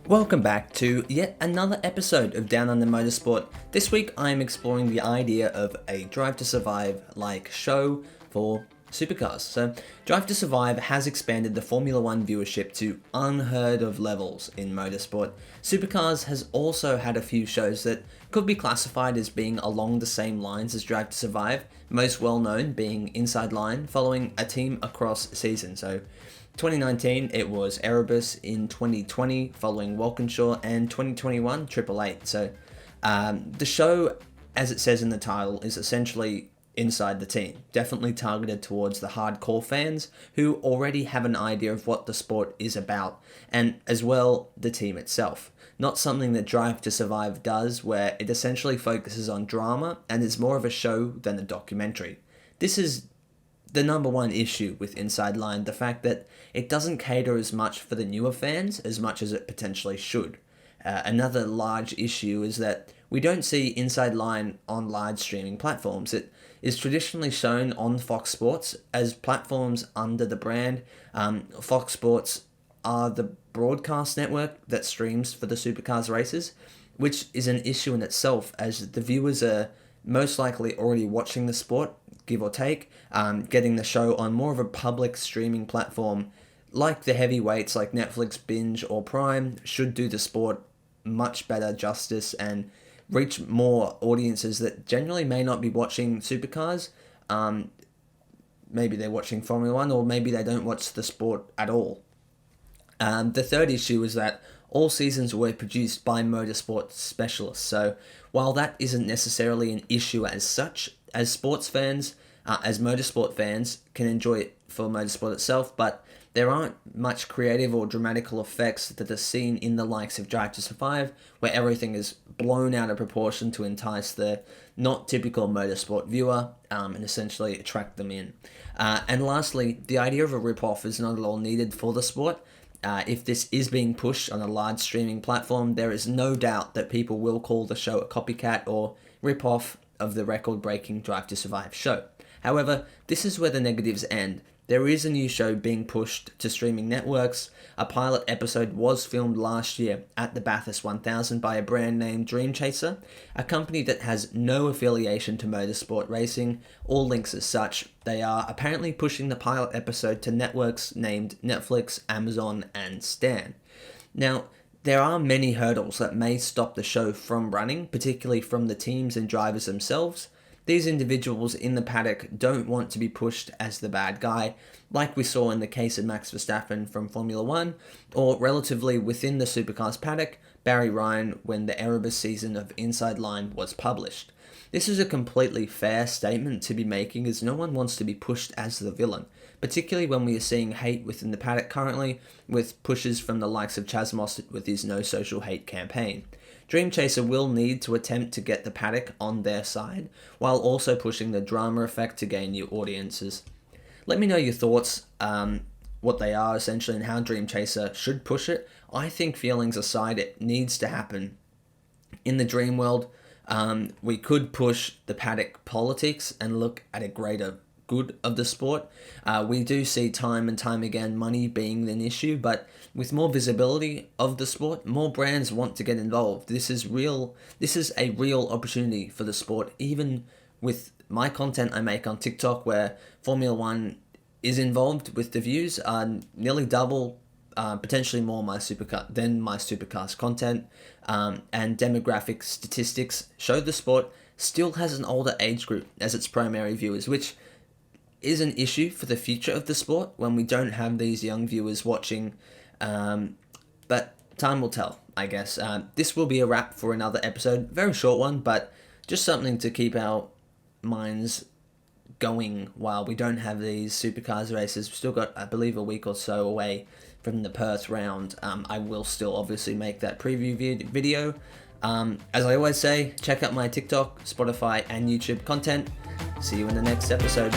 Welcome back to yet another episode of Down Under Motorsport. This week I am exploring the idea of a Drive to Survive-like show for supercars. So, Drive to Survive has expanded the Formula One viewership to unheard of levels in motorsport. Supercars has also had a few shows that could be classified as being along the same lines as Drive to Survive, most well known being Inside Line, following a team across season. So, 2019 it was Erebus, in 2020 following Walkinshaw, and 2021 Triple Eight. So the show, as it says in the title, is essentially inside the team, definitely targeted towards the hardcore fans who already have an idea of what the sport is about, and as well the team itself. Not something that Drive to Survive does, where it essentially focuses on drama and is more of a show than a documentary. This is the number one issue with Inside Line, the fact that it doesn't cater as much for the newer fans as much as it potentially should. Another large issue is that we don't see Inside Line on large streaming platforms. It is traditionally shown on Fox Sports as platforms under the brand. Fox Sports are the broadcast network that streams for the Supercars races, which is an issue in itself, as the viewers are most likely already watching the sport, give or take, getting the show on more of a public streaming platform like the heavyweights like Netflix, Binge, or Prime should do the sport much better justice and reach more audiences that generally may not be watching supercars. Maybe they're watching Formula One, or maybe they don't watch the sport at all. The third issue is that all seasons were produced by motorsport specialists. So while that isn't necessarily an issue as such, as sports fans, as motorsport fans can enjoy it for motorsport itself, but there aren't much creative or dramatical effects that are seen in the likes of Drive to Survive, where everything is blown out of proportion to entice the not typical motorsport viewer and essentially attract them in. And lastly, the idea of a rip-off is not at all needed for the sport. If this is being pushed on a large streaming platform, there is no doubt that people will call the show a copycat or rip-off of the record-breaking Drive to Survive show. However, this is where the negatives end. There is a new show being pushed to streaming networks. A pilot episode was filmed last year at the Bathurst 1000 by a brand named Dream Chaser, a company that has no affiliation to motorsport racing or links as such. They are apparently pushing the pilot episode to networks named Netflix, Amazon, and Stan. Now, there are many hurdles that may stop the show from running, particularly from the teams and drivers themselves. These individuals in the paddock don't want to be pushed as the bad guy, like we saw in the case of Max Verstappen from Formula One, or relatively within the Supercars paddock, Barry Ryan, when the Erebus season of Inside Line was published. This is a completely fair statement to be making, as no one wants to be pushed as the villain, particularly when we are seeing hate within the paddock currently, with pushes from the likes of Chaz Mostert with his No Social Hate campaign. Dream Chaser will need to attempt to get the paddock on their side, while also pushing the drama effect to gain new audiences. Let me know your thoughts, what they are essentially, and how Dream Chaser should push it. I think, feelings aside, it needs to happen. In the dream world, we could push the paddock politics and look at a greater good of the sport. We do see time and time again money being an issue, but with more visibility of the sport, more brands want to get involved. This is a real opportunity for the sport, even with my content I make on TikTok, where Formula One is involved with the views, nearly double, potentially more my Supercars content, and demographic statistics show the sport still has an older age group as its primary viewers, which is an issue for the future of the sport when we don't have these young viewers watching, but time will tell, I guess. This will be a wrap for another episode, very short one, but just something to keep our minds going while we don't have these Supercars races. We've still got, I believe, a week or so away from the Perth round. I will still obviously make that preview video. As I always say, check out my TikTok, Spotify, and YouTube content. See you in the next episode.